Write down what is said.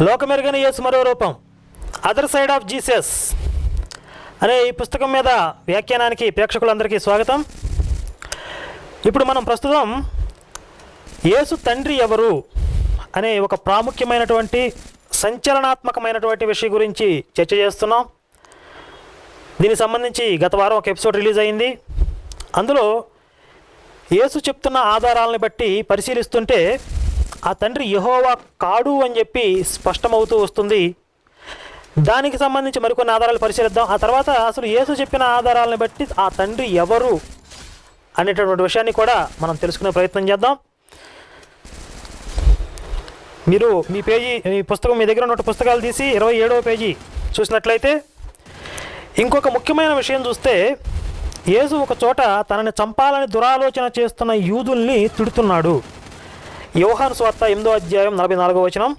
లోకమెరుగని యేసు మరో రూపం, other side of Jesus అనే ఈ పుస్తకం మీద వ్యాఖ్యానానికి ప్రేక్షకులందరికీ స్వాగతం. ఇప్పుడు మనం ప్రస్తుతం యేసు తండ్రి ఎవరు అనే ఒక ప్రాముఖ్యమైనటువంటి సంచలనాత్మకమైనటువంటి విషయం గురించి చర్చ చేస్తున్నాం. దీనికి సంబంధించి గత వారం ఒక ఎపిసోడ్ రిలీజ్ అయింది. అందులో యేసు చెప్తున్న ఆధారాలను బట్టి పరిశీలిస్తుంటే ఆ తండ్రి యెహోవా కాడు అని చెప్పి స్పష్టమవుతూ వస్తుంది. దానికి సంబంధించి మరికొన్ని ఆధారాలు పరిశీలిద్దాం. ఆ తర్వాత అసలు యేసు చెప్పిన ఆధారాలను బట్టి ఆ తండ్రి ఎవరు అనేటటువంటి విషయాన్ని కూడా మనం తెలుసుకునే ప్రయత్నం చేద్దాం. మీరు మీ పుస్తకం మీ దగ్గర ఉన్న పుస్తకాలు తీసి 27వ పేజీ చూసినట్లయితే ఇంకొక ముఖ్యమైన విషయం చూస్తే, యేసు ఒక చోట తనని చంపాలని దురాలోచన చేస్తున్న యూదుల్ని తిడుతున్నాడు. యోహాను సువార్త 8వ అధ్యాయం 44వ వచనం,